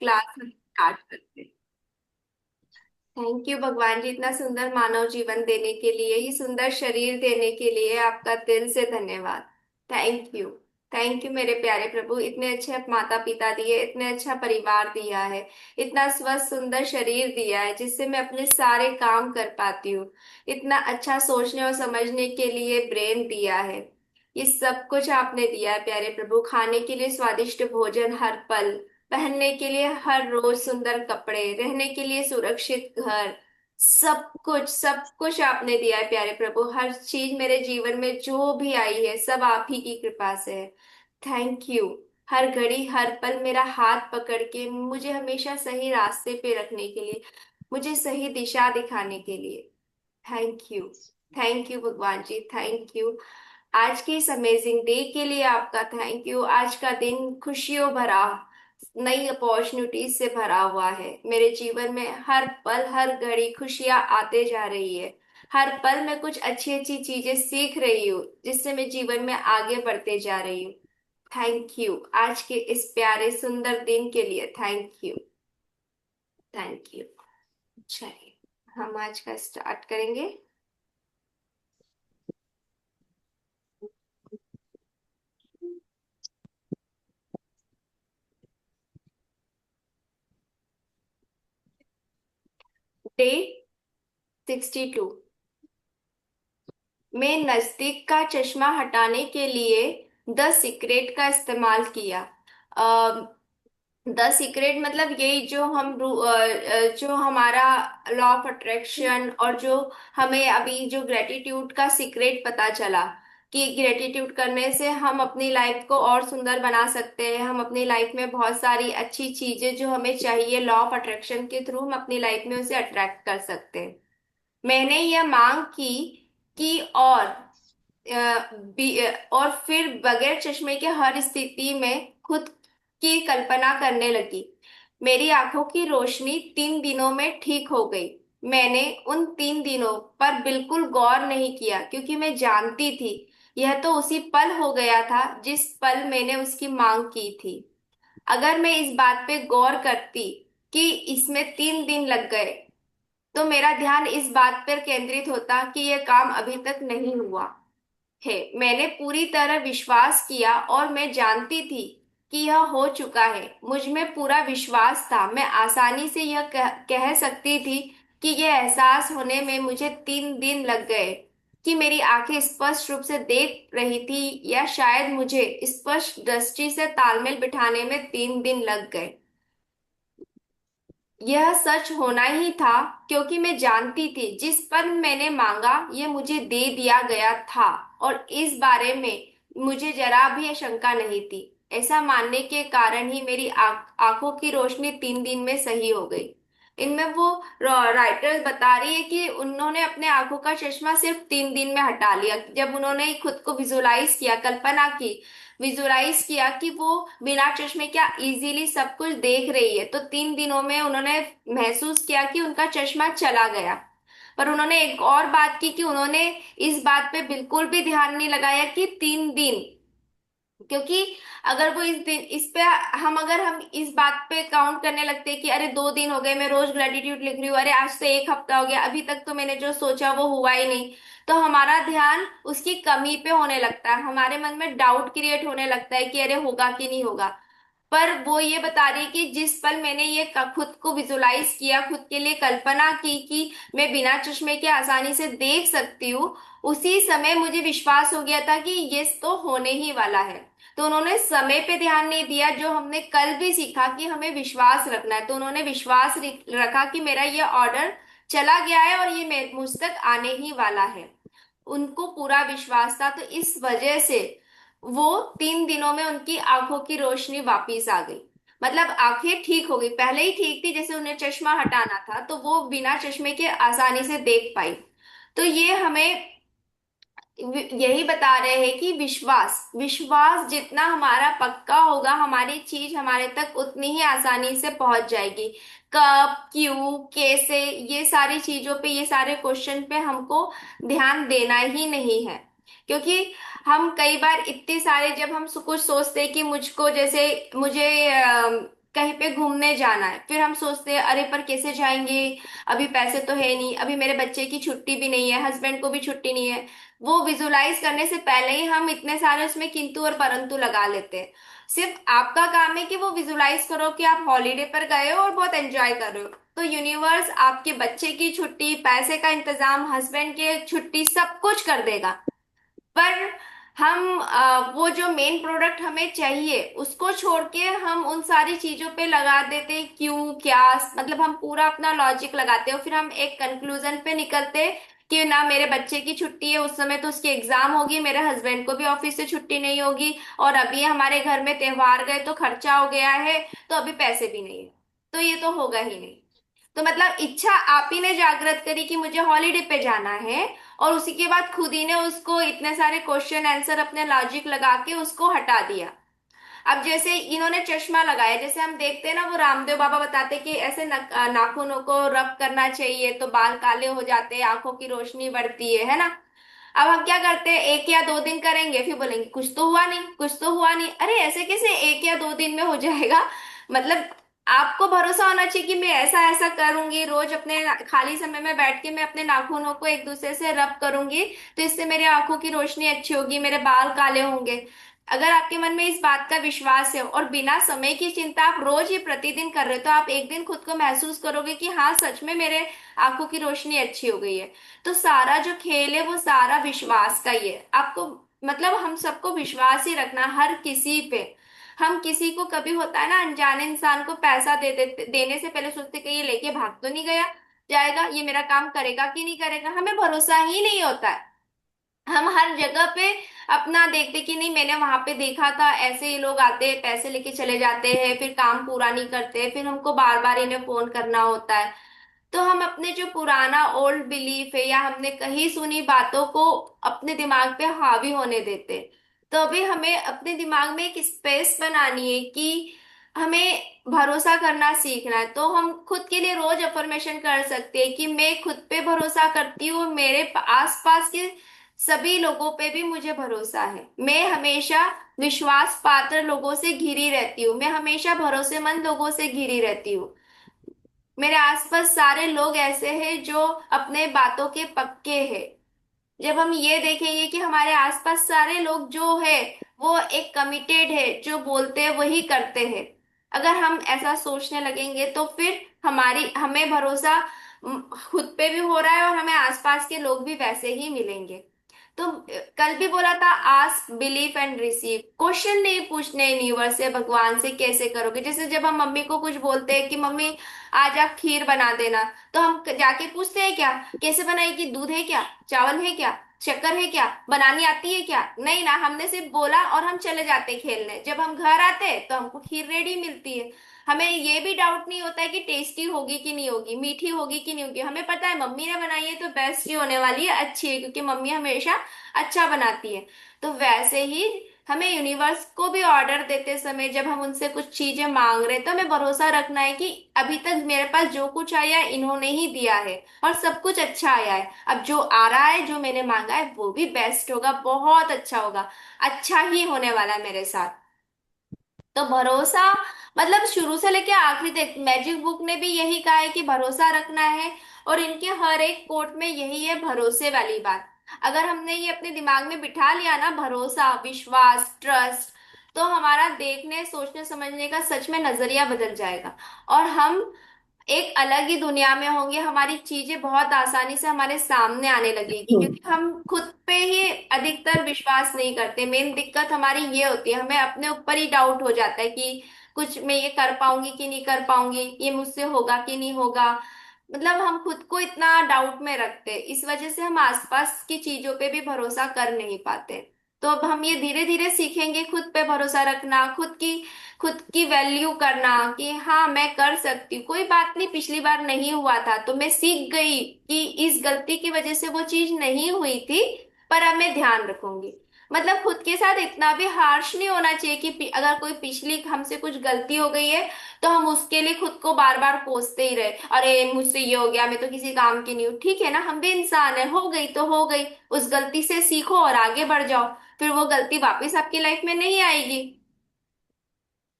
Class हम start करते हैं। थैंक यू भगवान जी, इतना सुंदर मानव जीवन देने के लिए, ये सुंदर शरीर देने के लिए आपका दिल से धन्यवाद। Thank you. थैंक यू मेरे प्यारे प्रभु, इतने अच्छे माता पिता दिए, इतने अच्छा परिवार दिया है, इतना स्वस्थ सुंदर शरीर दिया है जिससे मैं अपने सारे काम कर पाती हूँ। इतना अच्छा सोचने और समझने के लिए ब्रेन दिया है। ये सब कुछ आपने दिया है प्यारे प्रभु, खाने के लिए स्वादिष्ट भोजन हर पल, पहनने के लिए हर रोज सुंदर कपड़े, रहने के लिए सुरक्षित घर। सब कुछ आपने दिया है प्यारे प्रभु, हर चीज मेरे जीवन में जो भी आई है सब आप ही की कृपा से है। Thank you. हर घड़ी हर पल मेरा हाथ पकड़ के मुझे हमेशा सही रास्ते पे रखने के लिए, मुझे सही दिशा दिखाने के लिए। Thank you. थैंक यू भगवान जी, थैंक यू। आज के इस अमेजिंग डे के लिए आपका थैंक यू। आज का दिन खुशियों भरा, नई अपॉर्चुनिटीज से भरा हुआ है। मेरे जीवन में हर पल हर घड़ी खुशियां आते जा रही है। हर पल मैं कुछ अच्छी अच्छी चीजें सीख रही हूँ जिससे मैं जीवन में आगे बढ़ते जा रही हूँ। थैंक यू आज के इस प्यारे सुंदर दिन के लिए, थैंक यू। Thank you. चलिए, हम आज का स्टार्ट करेंगे। डे 62 में नजदीक का चश्मा हटाने के लिए द सीक्रेट का इस्तेमाल किया। द सीक्रेट मतलब यही जो जो हमारा लॉ ऑफ अट्रैक्शन, और जो हमें अभी जो ग्रेटिट्यूड का सीक्रेट पता चला कि ग्रेटिट्यूड करने से हम अपनी लाइफ को और सुंदर बना सकते हैं। हम अपनी लाइफ में बहुत सारी अच्छी चीजें जो हमें चाहिए लॉ ऑफ अट्रैक्शन के थ्रू हम अपनी लाइफ में उसे अट्रैक्ट कर सकते हैं। मैंने यह मांग की और और फिर बगैर चश्मे के हर स्थिति में खुद की कल्पना करने लगी। मेरी आंखों की रोशनी 3 दिनों में ठीक हो गई। मैंने उन 3 दिनों पर बिल्कुल गौर नहीं किया क्योंकि मैं जानती थी यह तो उसी पल हो गया था जिस पल मैंने उसकी मांग की थी। अगर मैं इस बात पे गौर करती कि इसमें 3 दिन लग गए तो मेरा ध्यान इस बात पर केंद्रित होता कि यह काम अभी तक नहीं हुआ है। मैंने पूरी तरह विश्वास किया और मैं जानती थी कि यह हो चुका है। मुझ में पूरा विश्वास था। मैं आसानी से यह कह सकती थी कि यह एहसास होने में मुझे 3 दिन लग गए कि मेरी आंखें स्पष्ट रूप से देख रही थी, या शायद मुझे स्पष्ट दृष्टि से तालमेल बिठाने में 3 दिन लग गए। यह सच होना ही था क्योंकि मैं जानती थी जिस पर मैंने मांगा यह मुझे दे दिया गया था, और इस बारे में मुझे जरा भी शंका नहीं थी। ऐसा मानने के कारण ही मेरी आंखों की रोशनी 3 दिन में सही हो गई। इनमें वो राइटर बता रही है कि उन्होंने अपने आंखों का चश्मा सिर्फ 3 दिन में हटा लिया। जब उन्होंने खुद को विजुलाइज किया, कल्पना की, विजुलाइज किया कि वो बिना चश्मे क्या इजीली सब कुछ देख रही है, तो 3 दिनों में उन्होंने महसूस किया कि उनका चश्मा चला गया। पर उन्होंने एक और बात की कि उन्होंने इस बात पे बिल्कुल भी ध्यान नहीं लगाया कि 3 दिन, क्योंकि अगर वो इस दिन इस पे हम इस बात पे काउंट करने लगते हैं कि अरे 2 दिन हो गए, मैं रोज ग्रेटिट्यूड लिख रही हूँ, अरे आज से एक हफ्ता हो गया, अभी तक तो मैंने जो सोचा वो हुआ ही नहीं, तो हमारा ध्यान उसकी कमी पे होने लगता है। हमारे मन में डाउट क्रिएट होने लगता है कि अरे होगा कि नहीं होगा। पर वो ये बता रही है कि जिस पल मैंने ये खुद को विजुलाइज किया, खुद के लिए कल्पना की कि मैं बिना चश्मे के आसानी से देख सकती हूँ, उसी समय मुझे विश्वास हो गया था कि ये तो होने ही वाला है। तो उन्होंने समय पे ध्यान नहीं दिया, जो हमने कल भी सीखा कि हमें विश्वास रखना है। तो उन्होंने विश्वास रखा कि मेरा ये ऑर्डर चला गया है और ये मुझ तक आने ही वाला है। उनको पूरा विश्वास था, तो इस वजह से वो 3 दिनों में उनकी आंखों की रोशनी वापस आ गई। मतलब आंखें ठीक हो गई, पहले ही ठीक थी, जैसे उन्हें चश्मा हटाना था तो वो बिना चश्मे के आसानी से देख पाई। तो ये हमें यही बता रहे हैं कि विश्वास विश्वास जितना हमारा पक्का होगा, हमारी चीज हमारे तक उतनी ही आसानी से पहुंच जाएगी। कब, क्यों, कैसे, ये सारी चीजों पे, ये सारे क्वेश्चन पे हमको ध्यान देना ही नहीं है। क्योंकि हम कई बार इतने सारे जब हम कुछ सोचते हैं कि मुझको जैसे मुझे कहीं पे घूमने जाना है, फिर हम सोचते हैं अरे पर कैसे जाएंगे, अभी पैसे तो है नहीं, अभी मेरे बच्चे की छुट्टी भी नहीं है, हस्बैंड को भी छुट्टी नहीं है। वो विजुलाइज करने से पहले ही हम इतने सारे उसमें किंतु और परंतु लगा लेते हैं। सिर्फ आपका काम है कि वो विजुलाइज करो कि आप हॉलीडे पर गए हो और बहुत एंजॉय कर रहे हो, तो यूनिवर्स आपके बच्चे की छुट्टी, पैसे का इंतजाम, हस्बैंड की छुट्टी सब कुछ कर देगा। पर हम वो जो मेन प्रोडक्ट हमें चाहिए उसको छोड़ के हम उन सारी चीजों पे लगा देते हैं क्यों क्या, मतलब हम पूरा अपना लॉजिक लगाते हैं और फिर हम एक कंक्लूजन पे निकलते हैं कि ना मेरे बच्चे की छुट्टी है, उस समय तो उसकी एग्जाम होगी, मेरे हस्बैंड को भी ऑफिस से छुट्टी नहीं होगी, और अभी हमारे घर में त्योहार गए तो खर्चा हो गया है, तो अभी पैसे भी नहीं है, तो ये तो होगा ही नहीं। तो मतलब इच्छा आप ही ने जागृत करी कि मुझे हॉलीडे पे जाना है, और उसी के बाद खुद ही ने उसको इतने सारे क्वेश्चन आंसर अपने लॉजिक लगा के उसको हटा दिया। अब जैसे इन्होंने चश्मा लगाया, जैसे हम देखते हैं ना, वो रामदेव बाबा बताते कि ऐसे नाखूनों को रब करना चाहिए तो बाल काले हो जाते हैं, आंखों की रोशनी बढ़ती है ना। अब हम क्या करते हैं, 1 या 2 दिन करेंगे फिर बोलेंगे कुछ तो हुआ नहीं, कुछ तो हुआ नहीं, अरे ऐसे कैसे 1 या 2 दिन में हो जाएगा। मतलब आपको भरोसा होना चाहिए कि मैं ऐसा ऐसा करूंगी, रोज अपने खाली समय में बैठ के मैं अपने नाखूनों को एक दूसरे से रब करूंगी, तो इससे मेरे आंखों की रोशनी अच्छी होगी, मेरे बाल काले होंगे। अगर आपके मन में इस बात का विश्वास है और बिना समय की चिंता आप रोज ही प्रतिदिन कर रहे हो, तो आप एक दिन खुद को महसूस करोगे कि हाँ सच में मेरे आंखों की रोशनी अच्छी हो गई है। तो सारा जो खेल है वो सारा विश्वास का ही है। आपको मतलब हम सबको विश्वास ही रखना हर किसी पे। हम किसी को कभी होता है ना, अनजाने इंसान को पैसा देने से पहले सोचते कि ये लेके भाग तो नहीं गया, जाएगा, ये मेरा काम करेगा कि नहीं करेगा, हमें भरोसा ही नहीं होता है। हम हर जगह पे अपना देखते कि नहीं मैंने वहां पे देखा था, ऐसे ही लोग आते हैं पैसे लेके चले जाते हैं, फिर काम पूरा नहीं करते, फिर हमको बार बार इन्हें फोन करना होता है। तो हम अपने जो पुराना ओल्ड बिलीफ है या हमने कहीं सुनी बातों को अपने दिमाग पे हावी होने देते हैं। तो अभी हमें अपने दिमाग में एक स्पेस बनानी है कि हमें भरोसा करना सीखना है। तो हम खुद के लिए रोज अफर्मेशन कर सकते हैं कि मैं खुद पे भरोसा करती हूँ, मेरे आसपास के सभी लोगों पे भी मुझे भरोसा है, मैं हमेशा विश्वास पात्र लोगों से घिरी रहती हूँ, मैं हमेशा भरोसेमंद लोगों से घिरी रहती हूँ। मेरे आसपास सारे लोग ऐसे हैं जो अपने बातों के पक्के हैं। जब हम ये देखेंगे कि हमारे आसपास सारे लोग जो है वो एक कमिटेड है, जो बोलते हैं वही करते हैं, अगर हम ऐसा सोचने लगेंगे तो फिर हमारी हमें भरोसा खुद पे भी हो रहा है और हमें आसपास के लोग भी वैसे ही मिलेंगे। तो कल भी बोला था ask believe and receive, question नहीं पूछने यूनिवर्स से, भगवान से कैसे करोगे। जैसे जब हम मम्मी को कुछ बोलते हैं कि मम्मी आज आप खीर बना देना, तो हम जाके पूछते हैं क्या, कैसे बनाएगी, दूध है क्या, चावल है क्या, शक्कर है क्या, बनानी आती है क्या, नहीं ना, हमने सिर्फ बोला और हम चले जाते खेलने, जब हम घर आते तो हमको खीर रेडी मिलती है। हमें ये भी डाउट नहीं होता है कि टेस्टी होगी कि नहीं होगी, मीठी होगी कि नहीं होगी, हमें पता है मम्मी ने बनाई है तो बेस्ट ही होने वाली है, अच्छी है, क्योंकि मम्मी हमेशा अच्छा बनाती है। तो वैसे ही हमें यूनिवर्स को भी ऑर्डर देते समय जब हम उनसे कुछ चीजें मांग रहे हैं तो हमें भरोसा रखना है कि अभी तक मेरे पास जो कुछ आया है इन्होंने ही दिया है और सब कुछ अच्छा आया है, अब जो आ रहा है जो मैंने मांगा है वो भी बेस्ट होगा, बहुत अच्छा होगा, अच्छा ही होने वाला है मेरे साथ। तो भरोसा मतलब शुरू से लेके आखिरी तक मैजिक बुक ने भी यही कहा है कि भरोसा रखना है, और इनके हर एक कोट में यही है भरोसे वाली बात। अगर हमने ये अपने दिमाग में बिठा लिया ना, भरोसा, विश्वास, ट्रस्ट, तो हमारा देखने सोचने समझने का सच में नजरिया बदल जाएगा, और हम एक अलग ही दुनिया में होंगे, हमारी चीजें बहुत आसानी से हमारे सामने आने लगेगी, क्योंकि हम खुद पे ही अधिकतर विश्वास नहीं करते। मेन दिक्कत हमारी ये होती है, हमें अपने ऊपर ही डाउट हो जाता है कि कुछ मैं ये कर पाऊंगी कि नहीं कर पाऊंगी, ये मुझसे होगा कि नहीं होगा, मतलब हम खुद को इतना डाउट में रखते हैं, इस वजह से हम आसपास की चीजों पे भी भरोसा कर नहीं पाते। तो अब हम ये धीरे धीरे सीखेंगे खुद पे भरोसा रखना, खुद की वैल्यू करना कि हाँ मैं कर सकती हूँ, कोई बात नहीं, पिछली बार नहीं हुआ था तो मैं सीख गई कि इस गलती की वजह से वो चीज नहीं हुई थी, पर अब मैं ध्यान रखूंगी। मतलब खुद के साथ इतना भी हार्श नहीं होना चाहिए कि अगर कोई पिछली हमसे कुछ गलती हो गई है तो हम उसके लिए खुद को बार बार कोसते ही रहे, अरे मुझसे ये हो गया, मैं तो किसी काम की नहीं हूँ, ठीक है ना, हम भी इंसान है, हो गई तो हो गई, उस गलती से सीखो और आगे बढ़ जाओ, फिर वो गलती वापस आपकी लाइफ में नहीं आएगी।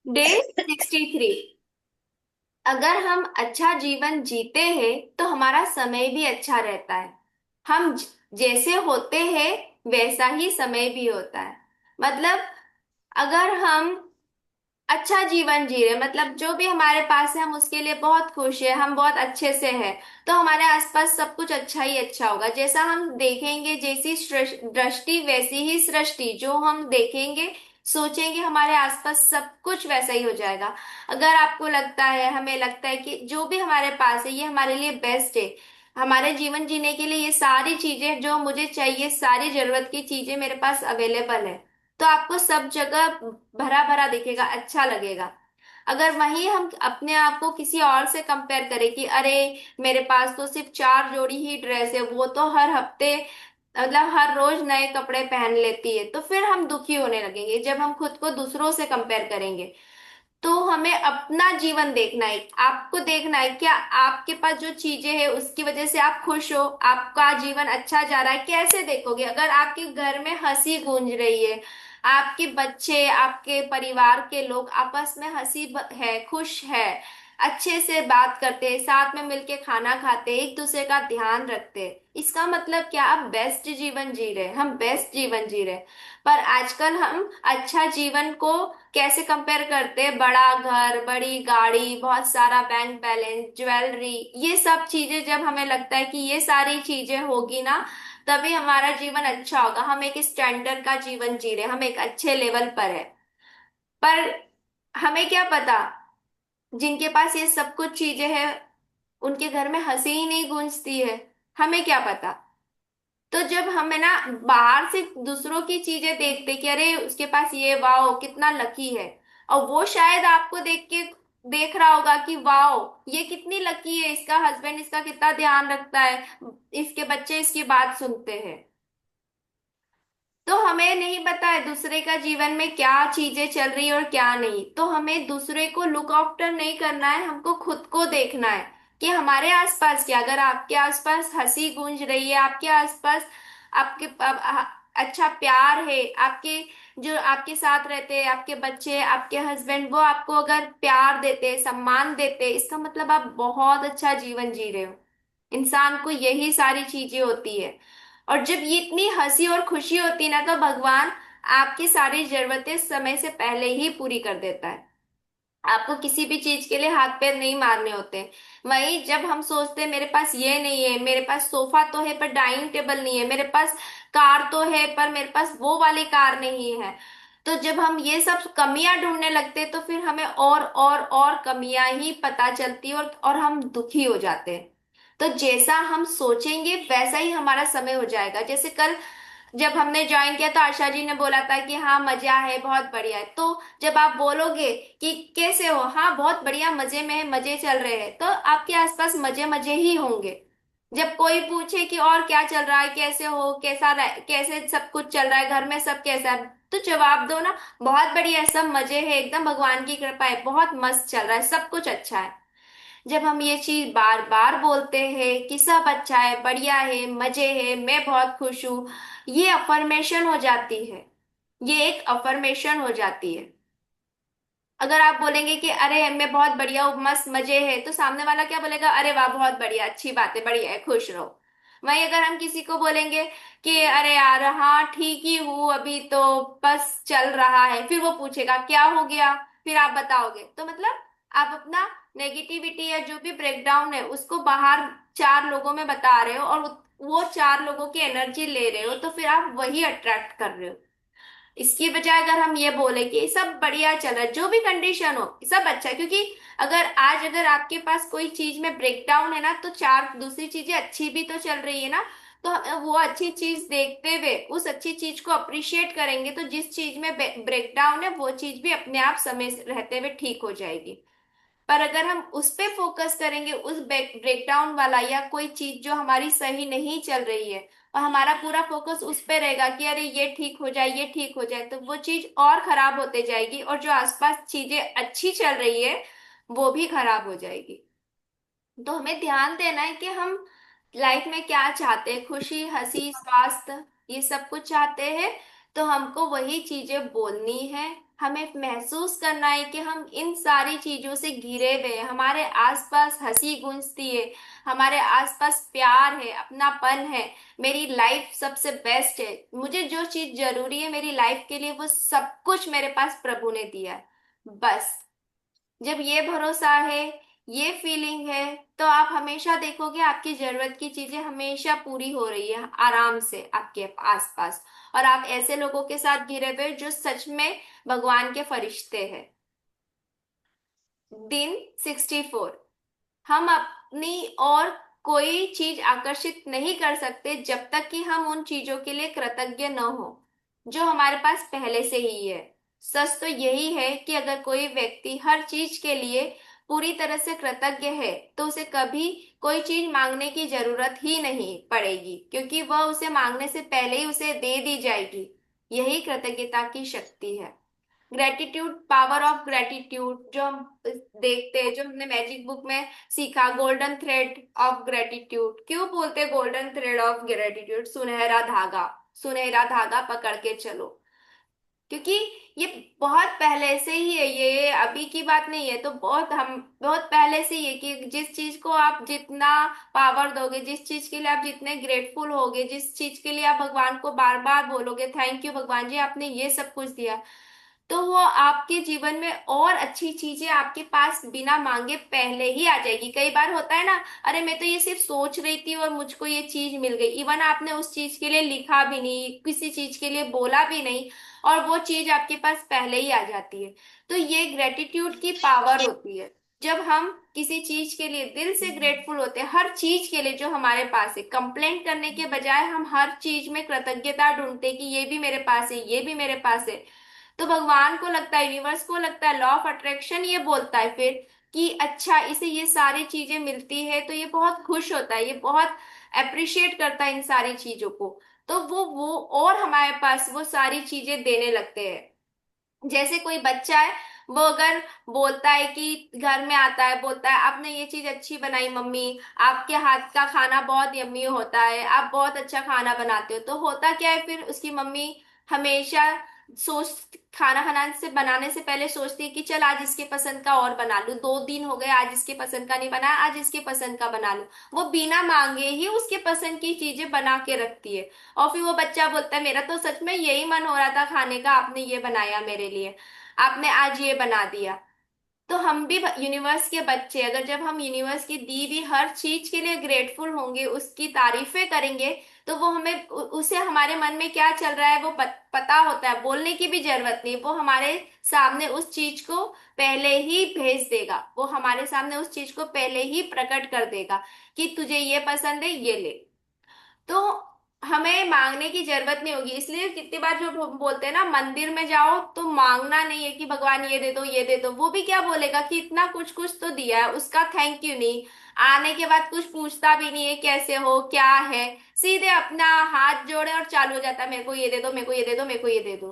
डे 63। अगर हम अच्छा जीवन जीते हैं तो हमारा समय भी अच्छा रहता है। हम जैसे होते हैं वैसा ही समय भी होता है। मतलब अगर हम अच्छा जीवन जी रहे, मतलब जो भी हमारे पास है हम उसके लिए बहुत खुश है, हम बहुत अच्छे से हैं, तो हमारे आसपास सब कुछ अच्छा ही अच्छा होगा। जैसा हम देखेंगे, जैसी दृष्टि वैसी ही सृष्टि। जो हम देखेंगे सोचेंगे हमारे आसपास सब कुछ वैसा ही हो जाएगा। अगर आपको लगता है, हमें लगता है कि जो भी हमारे पास है ये हमारे लिए बेस्ट है, हमारे जीवन जीने के लिए ये सारी चीजें जो मुझे चाहिए, सारी जरूरत की चीजें मेरे पास अवेलेबल है, तो आपको सब जगह भरा भरा दिखेगा, अच्छा लगेगा। अगर वहीं हम अपने आप को किसी और से कंपेयर करें कि अरे मेरे पास तो सिर्फ 4 जोड़ी ही ड्रेस है, वो तो हर हफ्ते मतलब हर रोज नए कपड़े पहन लेती है, तो फिर हम दुखी होने लगेंगे। जब हम खुद को दूसरों से कंपेयर करेंगे तो हमें अपना जीवन देखना है, आपको देखना है क्या आपके पास जो चीजें हैं उसकी वजह से आप खुश हो, आपका जीवन अच्छा जा रहा है। कैसे देखोगे अगर आपके घर में हंसी गूंज रही है, आपके बच्चे, आपके परिवार के लोग आपस में है, खुश है, अच्छे से बात करते हैं, साथ में मिलके खाना खाते हैं, एक दूसरे का ध्यान रखते हैं, इसका मतलब क्या आप बेस्ट जीवन जी रहे हैं, हम बेस्ट जीवन जी रहे हैं। पर आजकल हम अच्छा जीवन को कैसे कंपेयर करते हैं, बड़ा घर, बड़ी गाड़ी, बहुत सारा बैंक बैलेंस, ज्वेलरी, ये सब चीजें जब हमें लगता है कि ये सारी चीजें होगी ना तभी हमारा जीवन अच्छा होगा, हम एक स्टैंडर्ड का जीवन जी रहे हैं, हम एक अच्छे लेवल पर है। पर हमें क्या पता, जिनके पास ये सब कुछ चीजें हैं उनके घर में हंसी ही नहीं गूंजती है, हमें क्या पता। तो जब हमें ना बाहर से दूसरों की चीजें देखते कि अरे उसके पास ये, वाओ कितना लकी है, और वो शायद आपको देख के देख रहा होगा कि वाओ ये कितनी लकी है, इसका हस्बैंड इसका कितना ध्यान रखता है, इसके बच्चे इसकी बात सुनते हैं। तो हमें नहीं पता है दूसरे का जीवन में क्या चीजें चल रही है और क्या नहीं, तो हमें दूसरे को लुक आफ्टर नहीं करना है, हमको खुद को देखना है कि हमारे आसपास क्या। अगर आपके आसपास हंसी गूंज रही है, आपके आसपास आपके अच्छा प्यार है, आपके जो आपके साथ रहते हैं, आपके बच्चे, आपके हस्बैंड, वो आपको अगर प्यार देते, सम्मान देते, इसका मतलब आप बहुत अच्छा जीवन जी रहे हो। इंसान को यही सारी चीजें होती है। और जब ये इतनी हंसी और खुशी होती है ना तो भगवान आपकी सारी जरूरतें समय से पहले ही पूरी कर देता है। आपको किसी भी चीज के लिए हाथ पैर नहीं मारने होते। वहीं जब हम सोचते हैं मेरे पास ये नहीं है, मेरे पास सोफा तो है पर डाइनिंग टेबल नहीं है, मेरे पास कार तो है पर मेरे पास वो वाली कार नहीं है, तो जब हम ये सब कमियां ढूंढने लगते हैं तो फिर हमें और कमियां ही पता चलती है, और हम दुखी हो जाते हैं। तो जैसा हम सोचेंगे वैसा ही हमारा समय हो जाएगा। जैसे कल जब हमने ज्वाइन किया तो आशा जी ने बोला था कि हाँ मजा है, बहुत बढ़िया है, तो जब आप बोलोगे कि कैसे हो, हाँ बहुत बढ़िया मजे में है, मजे चल रहे हैं, तो आपके आसपास मजे मजे ही होंगे। जब कोई पूछे कि और क्या चल रहा है, कैसे हो, कैसे सब कुछ चल रहा है, घर में सब कैसा है, तो जवाब दो ना बहुत बढ़िया है, सब मजे है, एकदम भगवान की कृपा है, बहुत मस्त चल रहा है, सब कुछ अच्छा है। जब हम ये चीज बार बार बोलते हैं कि सब अच्छा है, बढ़िया है, मजे है, मैं बहुत खुश हूँ, ये अफर्मेशन हो जाती है, ये एक अफर्मेशन हो जाती है। अगर आप बोलेंगे कि अरे मैं बहुत बढ़िया हूँ, मस्त मजे है, तो सामने वाला क्या बोलेगा, अरे वाह बहुत बढ़िया, अच्छी बात है, बढ़िया है, खुश रहो। वहीं अगर हम किसी को बोलेंगे कि अरे यार हाँ ठीक ही हूँ अभी तो, बस चल रहा है, फिर वो पूछेगा क्या हो गया, फिर आप बताओगे, तो मतलब आप अपना नेगेटिविटी या जो भी ब्रेकडाउन है उसको बाहर 4 लोगों में बता रहे हो, और वो 4 लोगों की एनर्जी ले रहे हो, तो फिर आप वही अट्रैक्ट कर रहे हो। इसकी बजाय अगर हम ये बोले कि सब बढ़िया चल रहा है, जो भी कंडीशन हो सब अच्छा है, क्योंकि अगर आपके पास कोई चीज में ब्रेकडाउन है ना तो 4 दूसरी चीजें अच्छी भी तो चल रही है ना, तो वो अच्छी चीज देखते हुए उस अच्छी चीज को अप्रिशिएट करेंगे, तो जिस चीज में ब्रेकडाउन है वो चीज भी अपने आप समय से रहते हुए ठीक हो जाएगी। पर अगर हम उस पे फोकस करेंगे, उस ब्रेकडाउन वाला या कोई चीज जो हमारी सही नहीं चल रही है, और हमारा पूरा फोकस उस पे रहेगा कि अरे ये ठीक हो जाए, ये ठीक हो जाए, तो वो चीज और खराब होते जाएगी, और जो आसपास चीजें अच्छी चल रही है वो भी खराब हो जाएगी। तो हमें ध्यान देना है कि हम लाइफ में क्या चाहते हैं, खुशी, हंसी, स्वास्थ्य, ये सब कुछ चाहते हैं, तो हमको वही चीजें बोलनी है, हमें महसूस करना है कि हम इन सारी चीजों से घिरे हुए हैं, हमारे आसपास हंसी गूंजती है, हमारे आसपास प्यार है, अपनापन है, मेरी लाइफ सबसे बेस्ट है, मुझे जो चीज जरूरी है मेरी लाइफ के लिए वो सब कुछ मेरे पास प्रभु ने दिया है। बस जब ये भरोसा है, ये फीलिंग है, तो आप हमेशा देखोगे आपकी जरूरत की चीजें हमेशा पूरी हो रही है आराम से आपके आसपास। और आप ऐसे लोगों के साथ घिरे हुए जो सच में भगवान के फरिश्ते हैं। दिन 64। हम अपनी और कोई चीज आकर्षित नहीं कर सकते जब तक कि हम उन चीजों के लिए कृतज्ञ न हो जो हमारे पास पहले से ही है। सच तो यही है कि अगर कोई व्यक्ति हर चीज के लिए पूरी तरह से कृतज्ञ है तो उसे कभी कोई चीज मांगने की जरूरत ही नहीं पड़ेगी, क्योंकि वह उसे मांगने से पहले ही उसे दे दी जाएगी। यही कृतज्ञता की शक्ति है। ग्रेटिट्यूड, पावर ऑफ ग्रेटिट्यूड, जो हम देखते हैं, जो हमने मैजिक बुक में सीखा, गोल्डन थ्रेड ऑफ ग्रेटिट्यूड। क्यों बोलते हैं गोल्डन थ्रेड ऑफ ग्रेटिट्यूड, सुनहरा धागा? सुनहरा धागा पकड़ के चलो, क्योंकि ये बहुत पहले से ही है, ये अभी की बात नहीं है। तो बहुत पहले से ही है कि जिस चीज को आप जितना पावर दोगे, जिस चीज के लिए आप जितने ग्रेटफुल होगे, जिस चीज के लिए आप भगवान को बार बार बोलोगे थैंक यू भगवान जी आपने ये सब कुछ दिया, तो वो आपके जीवन में और अच्छी चीजें आपके पास बिना मांगे पहले ही आ जाएगी। कई बार होता है ना, अरे मैं तो ये सिर्फ सोच रही थी और मुझको ये चीज मिल गई, इवन आपने उस चीज के लिए लिखा भी नहीं, किसी चीज के लिए बोला भी नहीं, और वो चीज आपके पास पहले ही आ जाती है। तो ये ग्रेटिट्यूड की पावर होती है। जब हम किसी चीज के लिए दिल से ग्रेटफुल होते हैं, हर चीज के लिए जो हमारे पास है, कंप्लेंट करने के बजाय हम हर चीज में कृतज्ञता ढूंढते हैं कि ये भी मेरे पास है, ये भी मेरे पास है, तो भगवान को लगता है, यूनिवर्स को लगता है, लॉ ऑफ अट्रैक्शन ये बोलता है फिर कि अच्छा इसे ये सारी चीजें मिलती है, तो ये बहुत खुश होता है, ये बहुत अप्रिशिएट करता है इन सारी चीजों को। तो वो और हमारे पास वो सारी चीजें देने लगते हैं। जैसे कोई बच्चा है, वो अगर बोलता है कि घर में आता है, बोलता है आपने ये चीज अच्छी बनाई मम्मी, आपके हाथ का खाना बहुत यम्मी होता है, आप बहुत अच्छा खाना बनाते हो, तो होता क्या है फिर उसकी मम्मी हमेशा सोच खाना खाना से बनाने से पहले सोचती है कि चल आज इसके पसंद का और बना लूं, 2 दिन हो गए आज इसके पसंद का नहीं बनाया, आज इसके पसंद का बना लूं। वो बिना मांगे ही उसके पसंद की चीजें बना के रखती है। और फिर वो बच्चा बोलता है मेरा तो सच में यही मन हो रहा था खाने का, आपने ये बनाया मेरे लिए, आपने आज ये बना दिया। तो हम भी यूनिवर्स के बच्चे, अगर जब हम यूनिवर्स की दी हुई हर चीज के लिए ग्रेटफुल होंगे, उसकी तारीफें करेंगे, तो वो हमें उसे हमारे मन में क्या चल रहा है वो पता होता है, बोलने की भी जरूरत नहीं, वो हमारे सामने उस चीज को पहले ही भेज देगा, वो हमारे सामने उस चीज को पहले ही प्रकट कर देगा कि तुझे ये पसंद है ये ले। तो हमें मांगने की जरूरत नहीं होगी। इसलिए कितनी बार जो हम बोलते हैं ना, मंदिर में जाओ तो मांगना नहीं है कि भगवान ये दे दो ये दे दो, वो भी क्या बोलेगा कि इतना कुछ कुछ तो दिया है, उसका थैंक यू नहीं, आने के बाद कुछ पूछता भी नहीं है कैसे हो क्या है, सीधे अपना हाथ जोड़े और चालू हो जाता है, मेरे को ये दे दो, मेरे को ये दे दो, मेरे को ये दे दो।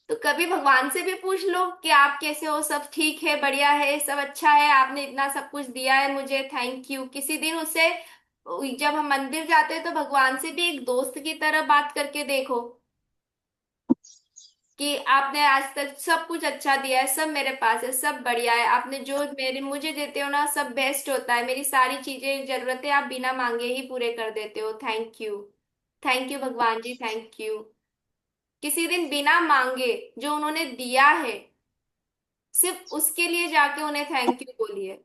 तो कभी भगवान से भी पूछ लो कि आप कैसे हो, सब ठीक है, बढ़िया है, सब अच्छा है, आपने इतना सब कुछ दिया है मुझे, थैंक यू। किसी दिन उससे, जब हम मंदिर जाते हैं तो भगवान से भी एक दोस्त की तरह बात करके देखो कि आपने आज तक सब कुछ अच्छा दिया है, सब मेरे पास है, सब बढ़िया है, आपने जो मेरे मुझे देते हो ना सब बेस्ट होता है, मेरी सारी चीजें जरूरतें आप बिना मांगे ही पूरे कर देते हो, थैंक यू। थैंक यू भगवान जी, थैंक यू। किसी दिन बिना मांगे जो उन्होंने दिया है, सिर्फ उसके लिए जाके उन्हें थैंक यू बोलिए,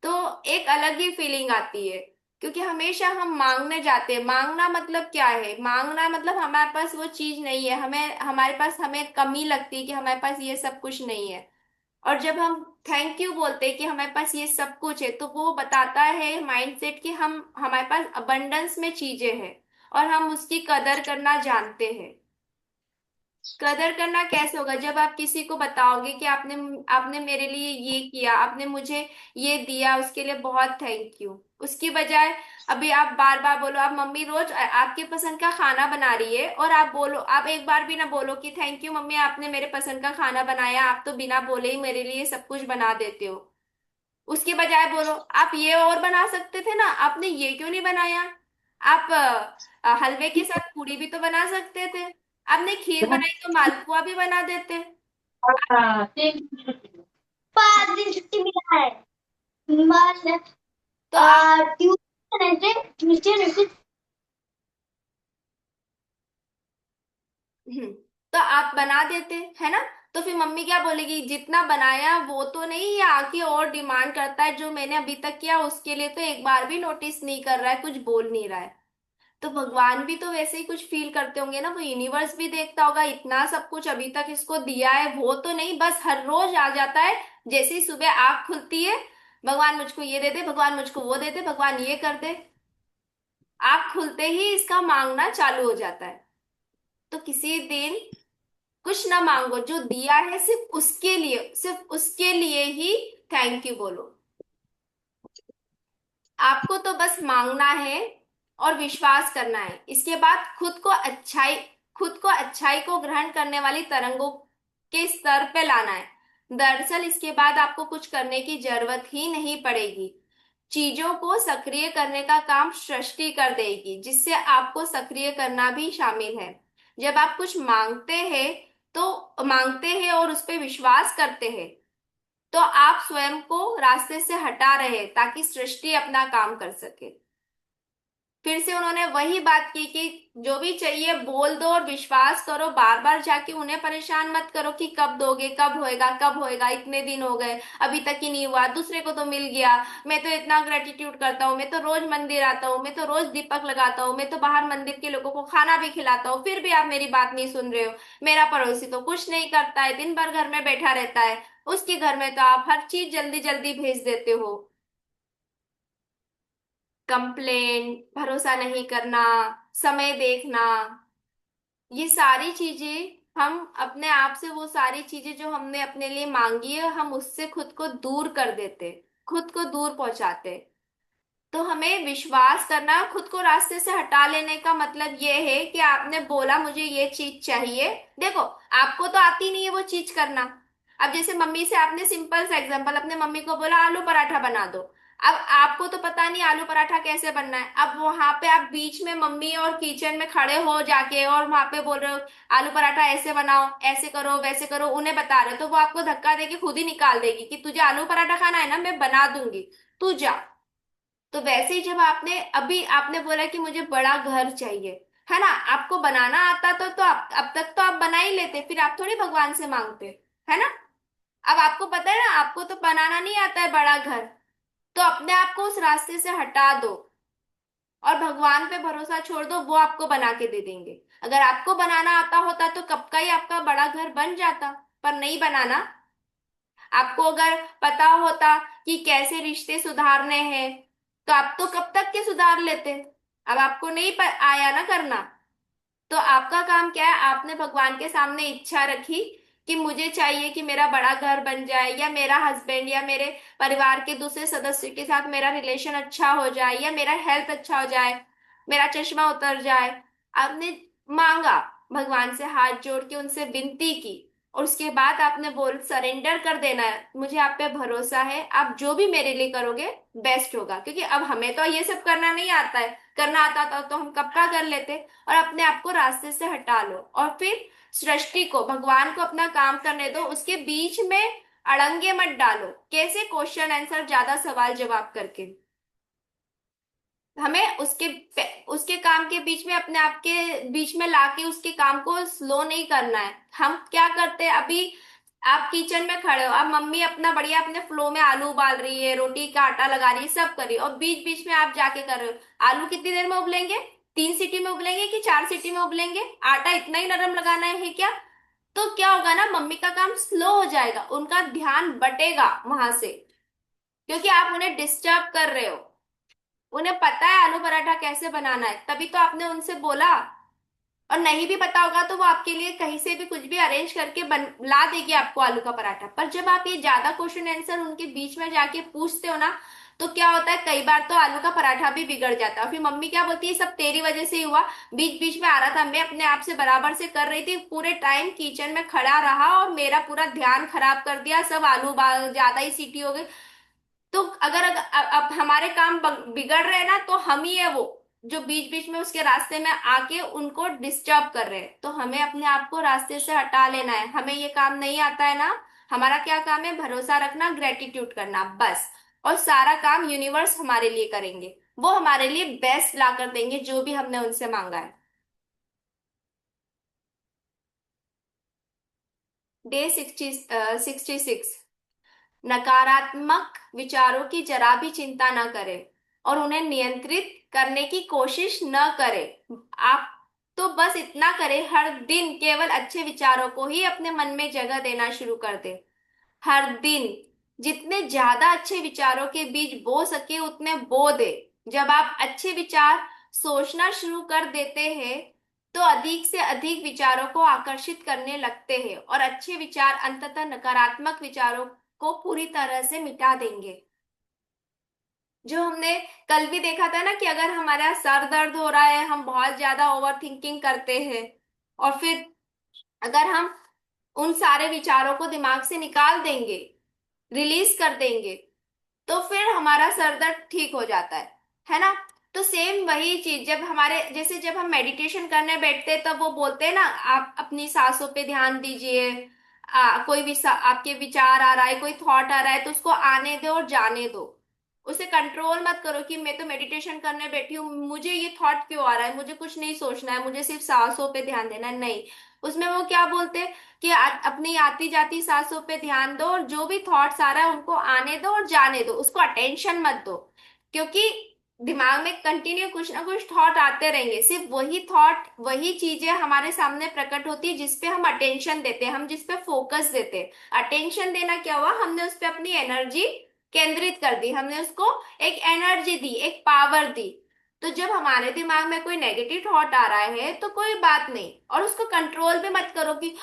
तो एक अलग ही फीलिंग आती है। क्योंकि हमेशा हम मांगने जाते हैं, मांगना मतलब क्या है, मांगना मतलब हमारे पास वो चीज नहीं है, हमें हमारे पास हमें कमी लगती है कि हमारे पास ये सब कुछ नहीं है। और जब हम थैंक यू बोलते हैं कि हमारे पास ये सब कुछ है, तो वो बताता है माइंडसेट कि हम हमारे पास अबंडेंस में चीजें हैं और हम उसकी कदर करना जानते हैं। कदर करना कैसे होगा, जब आप किसी को बताओगे कि आपने आपने मेरे लिए ये किया, आपने मुझे ये दिया, उसके लिए बहुत थैंक यू। उसकी बजाय अभी आप बार बार बोलो, आप मम्मी रोज आपके पसंद का खाना बना रही है और आप बोलो, आप एक बार भी ना बोलो कि थैंक यू मम्मी आपने मेरे पसंद का खाना बनाया, आप तो बिना बोले ही मेरे लिए सब कुछ बना देते हो। उसके बजाय बोलो आप ये और बना सकते थे ना, आपने ये क्यों नहीं बनाया, आप हलवे के साथ पूड़ी भी तो बना सकते थे। आपने खीर बनाई तो मालपुआ भी बना देते। हाँ, 5 दिन छुट्टी मिला है। मंगल, तो आप ट्यूसडे, ट्यूसडे, हम्म, तो आप बना देते है ना। तो फिर मम्मी क्या बोलेगी, जितना बनाया वो तो नहीं, ये आके और डिमांड करता है, जो मैंने अभी तक किया उसके लिए तो एक बार भी नोटिस नहीं कर रहा है, कुछ बोल नहीं रहा है। तो भगवान भी तो वैसे ही कुछ फील करते होंगे ना, वो यूनिवर्स भी देखता होगा, इतना सब कुछ अभी तक इसको दिया है, वो तो नहीं बस हर रोज आ जाता है। जैसे ही सुबह आंख खुलती है, भगवान मुझको ये दे दे, भगवान मुझको वो दे दे, भगवान ये कर दे। आंख खुलते ही इसका मांगना चालू हो जाता है। तो किसी दिन कुछ ना मांगो, जो दिया है सिर्फ उसके लिए ही थैंक यू बोलो। आपको तो बस मांगना है और विश्वास करना है, इसके बाद खुद को अच्छाई को ग्रहण करने वाली तरंगों के स्तर पे लाना है। दरअसल इसके बाद आपको कुछ करने की जरूरत ही नहीं पड़ेगी। चीजों को सक्रिय करने का काम सृष्टि कर देगी, जिससे आपको सक्रिय करना भी शामिल है। जब आप कुछ मांगते हैं और उस पर विश्वास करते हैं, तो आप स्वयं को रास्ते से हटा रहे हैं ताकि सृष्टि अपना काम कर सके। फिर से उन्होंने वही बात की कि जो भी चाहिए बोल दो और विश्वास करो, बार बार जाके उन्हें परेशान मत करो कि कब दोगे, कब होएगा, कब होएगा, इतने दिन हो गए अभी तक ही नहीं हुआ, दूसरे को तो मिल गया। मैं तो इतना ग्रेटिट्यूड करता हूँ, मैं तो रोज मंदिर आता हूँ, मैं तो रोज दीपक लगाता हूँ, मैं तो बाहर मंदिर के लोगों को खाना भी खिलाता हूँ, फिर भी आप मेरी बात नहीं सुन रहे हो। मेरा पड़ोसी तो कुछ नहीं करता है, दिन भर घर में बैठा रहता है, उसके घर में तो आप हर चीज जल्दी जल्दी भेज देते हो। कंप्लेन, भरोसा नहीं करना, समय देखना, ये सारी चीजें हम अपने आप से, वो सारी चीजें जो हमने अपने लिए मांगी है, हम उससे खुद को दूर कर देते, खुद को दूर पहुंचाते। तो हमें विश्वास करना, खुद को रास्ते से हटा लेने का मतलब ये है कि आपने बोला मुझे ये चीज चाहिए। देखो, आपको तो आती नहीं है वो चीज करना। अब जैसे मम्मी से आपने सिंपल सा एग्जांपल, अपने मम्मी को बोला आलू पराठा बना दो। अब आपको तो पता नहीं आलू पराठा कैसे बनना है, अब वहां पे आप बीच में मम्मी और किचन में खड़े हो जाके और वहां पे बोल रहे हो आलू पराठा ऐसे बनाओ, ऐसे करो, वैसे करो, उन्हें बता रहे हो, तो वो आपको धक्का देके खुद ही निकाल देगी कि तुझे आलू पराठा खाना है ना, मैं बना दूंगी, तू जा। तो वैसे ही जब आपने बोला कि मुझे बड़ा घर चाहिए, है ना, आपको बनाना आता तो आप अब तक तो आप बना ही लेते, फिर आप थोड़ी भगवान से मांगते, है ना। अब आपको पता है ना, आपको तो बनाना नहीं आता है बड़ा घर, तो अपने आप को उस रास्ते से हटा दो और भगवान पे भरोसा छोड़ दो, वो आपको बना के दे देंगे। अगर आपको बनाना आता होता तो कब का ही आपका बड़ा घर बन जाता, पर नहीं बनाना। आपको अगर पता होता कि कैसे रिश्ते सुधारने हैं, तो आप तो कब तक के सुधार लेते। अब आपको नहीं आया ना करना, तो आपका काम क्या है, आपने भगवान के सामने इच्छा रखी कि मुझे चाहिए कि मेरा बड़ा घर बन जाए, या मेरा हस्बैंड या मेरे परिवार के दूसरे सदस्य के साथ मेरा रिलेशन अच्छा हो जाए, या मेरा हेल्थ अच्छा हो जाए, मेरा चश्मा उतर जाए। आपने मांगा, भगवान से हाथ जोड़ के उनसे विनती की, और उसके बाद आपने बोल सरेंडर कर देना है, मुझे आप पे भरोसा है, आप जो भी मेरे लिए करोगे बेस्ट होगा। क्योंकि अब हमें तो ये सब करना नहीं आता है, करना आता था तो हम कब का कर लेते। और अपने आप को रास्ते से हटा लो और फिर सृष्टि को, भगवान को अपना काम करने दो, उसके बीच में अड़ंगे मत डालो। कैसे, क्वेश्चन आंसर, ज्यादा सवाल जवाब करके। हमें उसके काम के बीच में, अपने आप के बीच में लाके उसके काम को स्लो नहीं करना है। हम क्या करते हैं अभी, आप किचन में खड़े हो, अब मम्मी अपना बढ़िया अपने फ्लो में आलू उबाल रही है, रोटी का आटा लगा रही है, सब कर रही है, और बीच बीच में आप जाके कर रहे हो। आलू कितनी देर में उबलेंगे, 3 सीटी में उबलेंगे कि 4 सीटी में उबलेंगे, आटा इतना ही नरम लगाना है क्या। तो क्या होगा ना, मम्मी का काम स्लो हो जाएगा, उनका ध्यान बटेगा वहां से, क्योंकि आप उन्हें डिस्टर्ब कर रहे हो। उन्हें पता है आलू पराठा कैसे बनाना है, तभी तो आपने उनसे बोला। और नहीं भी पता होगा तो वो आपके लिए कहीं से भी कुछ भी अरेंज करके ला देगी आपको आलू का पराठा। पर जब आप ये ज्यादा क्वेश्चन आंसर उनके बीच में जाके पूछते हो ना, तो क्या होता है, कई बार तो आलू का पराठा भी बिगड़ जाता है। फिर मम्मी क्या बोलती है, सब तेरी वजह से ही हुआ, बीच बीच में आ रहा था, मैं अपने आप से बराबर से कर रही थी, पूरे टाइम किचन में खड़ा रहा और मेरा पूरा ध्यान खराब कर दिया, सब ज्यादा ही सीटी हो गई। तो अगर अब हमारे काम बिगड़ रहे हैं ना, तो हम ही है वो, जो बीच बीच में उसके रास्ते में आके उनको डिस्टर्ब कर रहे हैं। तो हमें अपने आप को रास्ते से हटा लेना है। हमें ये काम नहीं आता है ना। हमारा क्या काम है? भरोसा रखना, ग्रेटिट्यूड करना, बस। और सारा काम यूनिवर्स हमारे लिए करेंगे। वो हमारे लिए बेस्ट ला कर देंगे जो भी हमने उनसे मांगा है। डे 66। नकारात्मक विचारों की जरा भी चिंता न करें और उन्हें नियंत्रित करने की कोशिश न करें। आप तो बस इतना करें, हर दिन केवल अच्छे विचारों को ही अपने मन में जगह देना शुरू कर दें। हर दिन जितने ज्यादा अच्छे विचारों के बीज बो सके उतने बो दे। जब आप अच्छे विचार सोचना शुरू कर देते हैं तो अधिक से अधिक विचारों को आकर्षित करने लगते हैं और अच्छे विचार अंततः नकारात्मक विचारों को पूरी तरह से मिटा देंगे। जो हमने कल भी देखा था ना कि अगर हमारा सर दर्द हो रहा है, हम बहुत ज्यादा ओवर थिंकिंग करते हैं, और फिर अगर हम उन सारे विचारों को दिमाग से निकाल देंगे, रिलीज कर देंगे, तो फिर हमारा सर दर्द ठीक हो जाता है ना। तो सेम वही चीज, जब हमारे जैसे जब हम मेडिटेशन करने बैठते हैं तब वो बोलते हैं ना, आप अपनी सांसों पे ध्यान दीजिए। कोई भी आपके विचार आ रहा है, कोई थॉट आ रहा है, तो उसको आने दो और जाने दो। उसे कंट्रोल मत करो कि मैं तो मेडिटेशन करने बैठी हूँ, मुझे ये थॉट क्यों आ रहा है, मुझे कुछ नहीं सोचना है, मुझे सिर्फ सांसों पे ध्यान देना है। नहीं, उसमें वो क्या बोलते हैं कि अपनी आती जाती सांसों पे ध्यान दो और जो भी थॉट्स आ रहा है उनको आने दो और जाने दो, उसको अटेंशन मत दो। क्योंकि दिमाग में कंटिन्यू कुछ ना कुछ थॉट आते रहेंगे, सिर्फ वही थॉट वही चीजें हमारे सामने प्रकट होती है जिसपे हम अटेंशन देते हैं, हम जिस पे फोकस देते हैं। अटेंशन देना क्या हुआ? हमने उस पे अपनी एनर्जी केंद्रित कर दी, हमने उसको एक एनर्जी दी, एक पावर दी। तो जब हमारे दिमाग में कोई नेगेटिव थॉट आ रहा है तो कोई बात नहीं, और उसको कंट्रोल भी मत करो कि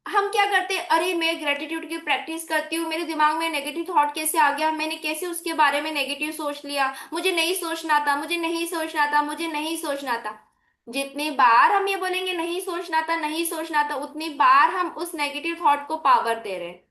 हम क्या करते हैं, अरे मैं ग्रेटिट्यूड की प्रैक्टिस करती हूँ, मेरे दिमाग में नेगेटिव थॉट कैसे आ गया, मैंने कैसे उसके बारे में नेगेटिव सोच लिया, मुझे नहीं सोचना था, मुझे नहीं सोचना था, मुझे नहीं सोचना था। जितनी बार हम ये बोलेंगे नहीं सोचना था, नहीं सोचना था, उतनी बार हम उस नेगेटिव थॉट को पावर दे रहे हैं।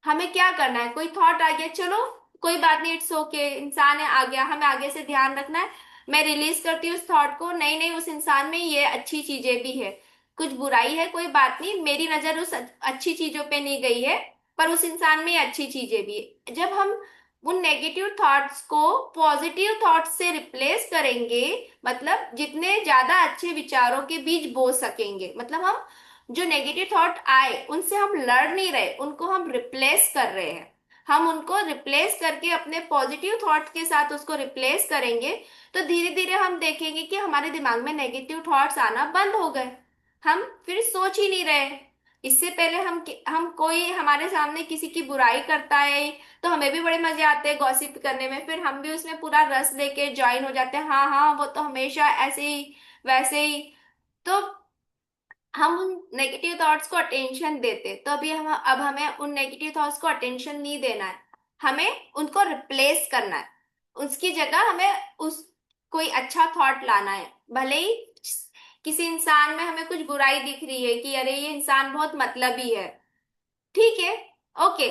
हमें क्या करना है? कोई थॉट आ गया, चलो कोई बात नहीं, इट्स ओके, इंसान है, आ गया, हमें आगे से ध्यान रखना है। मैं रिलीज करती हूँ उस थॉट को, नहीं नहीं, उस इंसान में ये अच्छी चीजें भी है, कुछ बुराई है, कोई बात नहीं, मेरी नजर उस अच्छी चीजों पे नहीं गई है, पर उस इंसान में ये अच्छी चीजें भी है। जब हम उन नेगेटिव थॉट्स को पॉजिटिव थॉट्स से रिप्लेस करेंगे, मतलब जितने ज्यादा अच्छे विचारों के बीज बो सकेंगे, मतलब हम जो नेगेटिव थॉट आए उनसे हम लड़ नहीं रहे, उनको हम रिप्लेस कर रहे हैं। हम उनको रिप्लेस करके अपने पॉजिटिव थॉट के साथ उसको रिप्लेस करेंगे, तो धीरे धीरे हम देखेंगे कि हमारे दिमाग में नेगेटिव थॉट्स आना बंद हो गए। हम फिर सोच ही नहीं रहे। इससे पहले हम कोई हमारे सामने किसी की बुराई करता है तो हमें भी बड़े मजे आते हैं गॉसिप करने में, फिर हम भी उसमें पूरा रस लेके ज्वाइन हो जाते हैं, हाँ हाँ वो तो हमेशा ऐसे ही वैसे ही। तो हम उन नेगेटिव थॉट्स को अटेंशन देते, तो अभी हम अब हमें उन नेगेटिव थॉट्स को अटेंशन नहीं देना है, हमें उनको रिप्लेस करना है। उसकी जगह हमें उस कोई अच्छा थॉट लाना है। भले ही किसी इंसान में हमें कुछ बुराई दिख रही है कि अरे ये इंसान बहुत मतलबी है, ठीक है, ओके,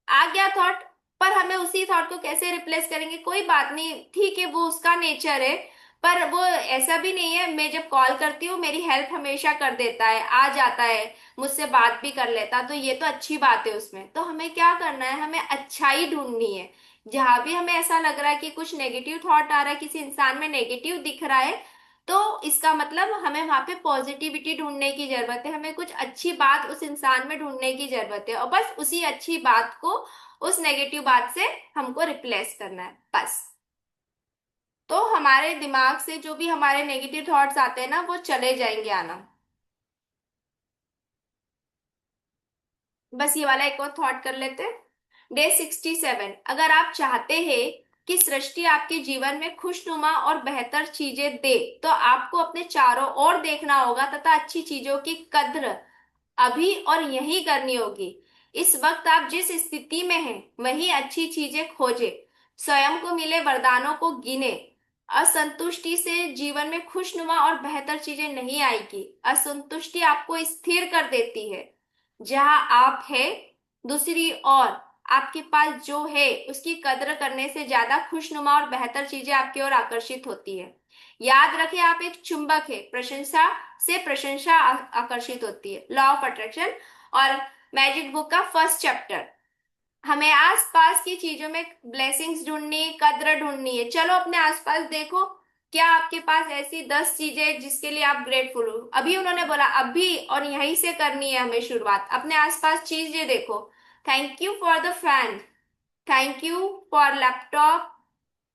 आ गया थॉट, पर हमें उसी थॉट को कैसे रिप्लेस करेंगे? कोई बात नहीं, ठीक है, वो उसका नेचर है, पर वो ऐसा भी नहीं है, मैं जब कॉल करती हूँ मेरी हेल्प हमेशा कर देता है, आ जाता है, मुझसे बात भी कर लेता, तो ये तो अच्छी बात है उसमें। तो हमें क्या करना है? हमें अच्छाई ढूंढनी है। जहां भी हमें ऐसा लग रहा है कि कुछ नेगेटिव थॉट आ रहा है, किसी इंसान में नेगेटिव दिख रहा है, तो इसका मतलब हमें वहां पे पॉजिटिविटी ढूंढने की जरूरत है, हमें कुछ अच्छी बात उस इंसान में ढूंढने की जरूरत है, और बस उसी अच्छी बात को उस नेगेटिव बात से हमको रिप्लेस करना है, बस। तो हमारे दिमाग से जो भी हमारे नेगेटिव थॉट्स आते हैं ना, वो चले जाएंगे आना। बस ये वाला एक और थॉट कर लेते हैं। डे 67। अगर आप चाहते हैं कि सृष्टि आपके जीवन में खुशनुमा और बेहतर चीजें दे, तो आपको अपने चारों ओर देखना होगा तथा अच्छी चीजों की कद्र अभी और यही करनी होगी। इस वक्त आप जिस स्थिति में हैं वही अच्छी चीजें खोजे, स्वयं को मिले वरदानों को गिने। असंतुष्टि से जीवन में खुशनुमा और बेहतर चीजें नहीं आएगी। असंतुष्टि आपको स्थिर कर देती है। जहां आप है दूसरी ओर आपके पास जो है उसकी कद्र करने से ज्यादा खुशनुमा और बेहतर चीजें आपकी ओर आकर्षित होती है। याद रखें, आप एक चुंबक है, प्रशंसा से प्रशंसा आकर्षित होती है, लॉ ऑफ अट्रैक्शन। और मैजिक बुक का फर्स्ट चैप्टर, हमें आसपास की चीजों में ब्लेसिंग्स ढूंढनी, कद्र ढूंढनी है। चलो अपने आसपास देखो, क्या आपके पास ऐसी 10 चीजें हैं जिसके लिए आप ग्रेटफुल हो? अभी उन्होंने बोला अभी, और यहीं से करनी है हमें शुरुआत। अपने आसपास चीजें देखो। Thank you for the fan, thank you for laptop,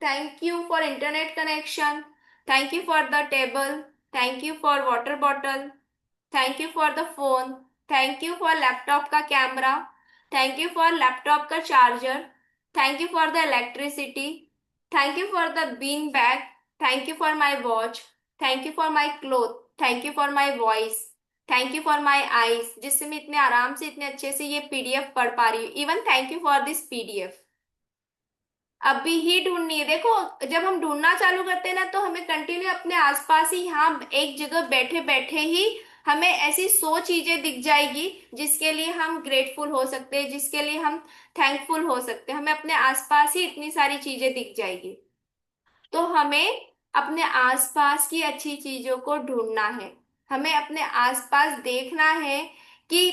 thank you for internet connection, thank you for the table, thank you for water bottle, thank you for the phone, thank you for laptop का camera, thank you for laptop का charger, thank you for the electricity, thank you for the bean bag, thank you for my watch, thank you for my cloth, thank you for my voice, thank you for my eyes, जिससे मैं इतने आराम से इतने अच्छे से ये PDF पढ़ पा रही हूँ। Even thank you for this PDF. अभी ही ढूंढनी है। देखो, जब हम ढूंढना चालू करते हैं ना, तो हमें कंटिन्यू अपने आसपास ही, यहाँ एक जगह बैठे बैठे ही हमें ऐसी 100 चीजें दिख जाएगी जिसके लिए हम ग्रेटफुल हो सकते हैं, जिसके लिए हम थैंकफुल हो सकते हैं। हमें अपने आसपास ही इतनी सारी चीजें दिख जाएगी। तो हमें अपने आसपास की अच्छी चीजों को ढूंढना है। हमें अपने आसपास देखना है कि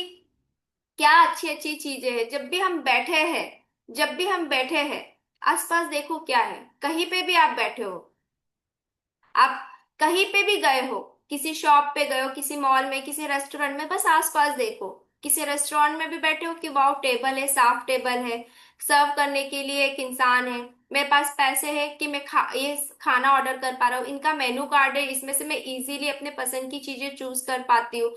क्या अच्छी अच्छी चीजें हैं। जब भी हम बैठे हैं, आसपास देखो क्या है। कहीं पे भी आप बैठे हो, आप कहीं पे भी गए हो, किसी शॉप पे गए हो, किसी मॉल में, किसी रेस्टोरेंट में, बस आसपास देखो। किसी रेस्टोरेंट में भी बैठे हो कि वाह, टेबल है, साफ टेबल है, सर्व करने के लिए एक इंसान है, मेरे पास पैसे है कि मैं ये खाना ऑर्डर कर पा रहा हूँ, इनका मेनू कार्ड है, इसमें से मैं इजीली अपने पसंद की चीजें चूज कर पाती हूँ।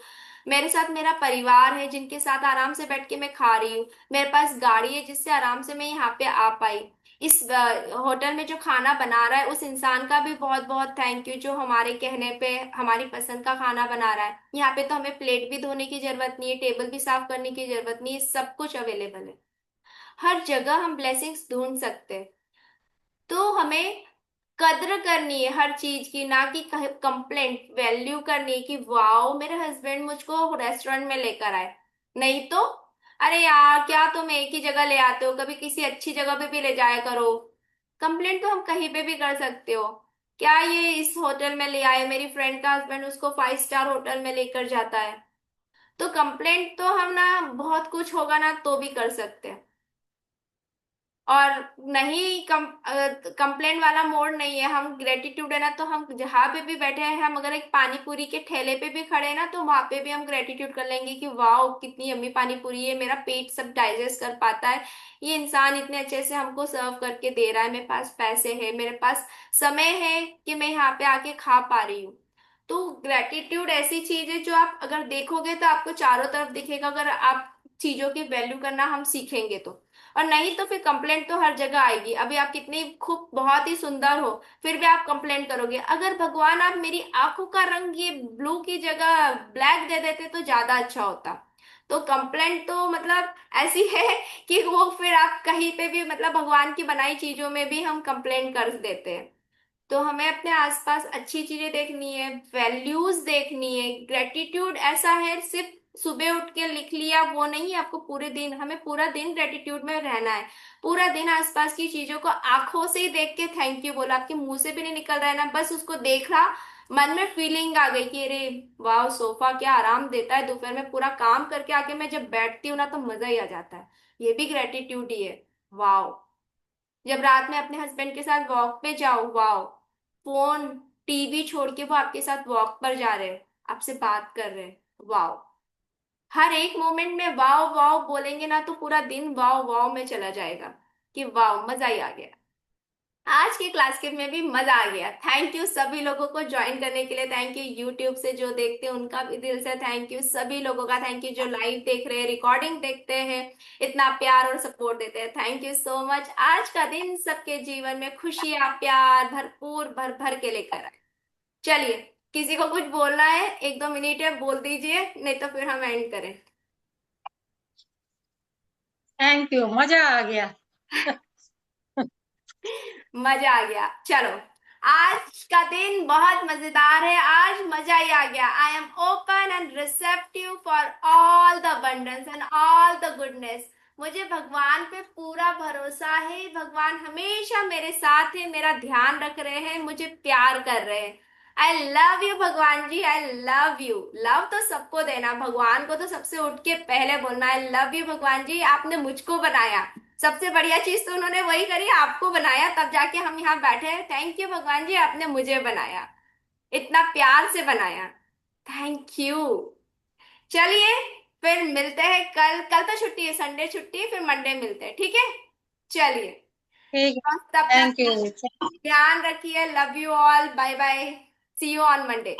मेरे साथ मेरा परिवार है जिनके साथ आराम से बैठ के मैं खा रही हूँ। मेरे पास गाड़ी है जिससे आराम से मैं यहाँ पे आ पाई। इस होटल में जो खाना बना रहा है उस इंसान का भी बहुत बहुत थैंक यू, जो हमारे कहने पे हमारी पसंद का खाना बना रहा है। यहाँ पे तो हमें प्लेट भी धोने की जरूरत नहीं है, टेबल भी साफ करने की जरूरत नहीं है, सब कुछ अवेलेबल है। हर जगह हम ब्लेसिंग्स ढूंढ सकते हैं। तो हमें कद्र करनी है हर चीज की, ना कि कंप्लेंट। वैल्यू करनी है कि वाओ, मेरे हस्बैंड मुझको रेस्टोरेंट में लेकर आए। नहीं तो, अरे यार क्या तुम एक ही जगह ले आते हो, कभी किसी अच्छी जगह पे भी ले जाया करो। कंप्लेंट तो हम कहीं पे भी कर सकते हो। क्या ये इस होटल में ले आए, मेरी फ्रेंड का हस्बैंड उसको 5 स्टार होटल में लेकर जाता है। तो कंप्लेंट तो हम ना, बहुत कुछ होगा ना तो भी कर सकते हैं। और नहीं, कंप्लेंट वाला मोड नहीं है, हम ग्रेटिट्यूड है ना, तो हम जहाँ पे भी बैठे हैं, हम अगर एक पानी पूरी के ठेले पे भी खड़े हैं ना, तो वहां पे भी हम ग्रेटिट्यूड कर लेंगे कि वाह, कितनी यम्मी पानी पूरी है, मेरा पेट सब डाइजेस्ट कर पाता है, ये इंसान इतने अच्छे से हमको सर्व करके दे रहा है, मेरे पास पैसे है, मेरे पास समय है कि मैं यहाँ पे आके खा पा रही हूँ। तो ग्रेटिट्यूड ऐसी चीज है जो आप अगर देखोगे तो आपको चारों तरफ दिखेगा, अगर आप चीजों की वैल्यू करना हम सीखेंगे तो। और नहीं तो फिर कंप्लेंट तो हर जगह आएगी। अभी आप कितनी खूब, बहुत ही सुंदर हो, फिर भी आप कंप्लेंट करोगे। अगर भगवान आप मेरी आंखों का रंग ये ब्लू की जगह ब्लैक दे देते तो ज्यादा अच्छा होता। तो कंप्लेंट तो मतलब ऐसी है कि वो फिर आप कहीं पे भी, मतलब भगवान की बनाई चीजों में भी हम कंप्लेंट कर देते हैं। तो हमें अपने आसपास अच्छी चीजें देखनी है, वैल्यूज देखनी है। ग्रेटिट्यूड ऐसा है, सिर्फ सुबह उठ के लिख लिया वो नहीं, आपको पूरे दिन, हमें पूरा दिन ग्रेटिट्यूड में रहना है। पूरा दिन आसपास की चीजों को आंखों से ही देख के थैंक यू बोला, आपके मुंह से भी नहीं निकल रहा है ना, बस उसको देख रहा, मन में फीलिंग आ गई कि अरे वाह, सोफा क्या आराम देता है, दोपहर में पूरा काम करके आके मैं जब बैठती हूँ ना तो मजा ही आ जाता है। ये भी ग्रेटिट्यूड ही है। वाह, जब रात में अपने हस्बैंड के साथ वॉक पे जाओ, वाओ, फोन टीवी छोड़ के वो आपके साथ वॉक पर जा रहे हैं, आपसे बात कर रहे हैं, वाओ। हर एक मोमेंट में वाओ वाओ बोलेंगे ना तो पूरा दिन वाओ वाओ में चला जाएगा कि वाओ, मजा ही आ गया। आज के क्लास के में भी मजा आ गया। थैंक यू सभी लोगों को ज्वाइन करने के लिए, थैंक यू यूट्यूब से जो देखते हैं उनका भी दिल से थैंक यू, सभी लोगों का थैंक यू, जो लाइव देख रहे हैं, रिकॉर्डिंग देखते हैं, इतना प्यार और सपोर्ट देते हैं, थैंक यू सो मच। आज का दिन सबके जीवन में खुशियां प्यार भरपूर भर भर के लेकर आए। चलिए, किसी को कुछ बोलना है, 1-2 मिनट है, बोल दीजिए, नहीं तो फिर हम एंड करें। थैंक यू, मजा आ गया। मजा आ गया। चलो, आज का दिन बहुत मजेदार है, आज मजा ही आ गया। I am open and receptive for all the abundance and all the goodness. मुझे भगवान पे पूरा भरोसा है, भगवान हमेशा मेरे साथ है, मेरा ध्यान रख रहे हैं, मुझे प्यार कर रहे हैं। आई लव यू भगवान जी, आई लव यू। लव तो सबको देना, भगवान को तो सबसे उठ के पहले बोलना आई लव यू भगवान जी, आपने मुझको बनाया। सबसे बढ़िया चीज तो उन्होंने वही करी, आपको बनाया, तब जाके हम यहाँ बैठे हैं। थैंक यू भगवान जी, आपने मुझे बनाया, इतना प्यार से बनाया। Thank you. चलिए, फिर मिलते हैं कल। कल तो छुट्टी है, संडे छुट्टी है, फिर मंडे मिलते हैं, ठीक है। चलिए, ठीक है। बस तब थैंक तक यू। ध्यान रखिए। Love you all, bye bye. See you on Monday.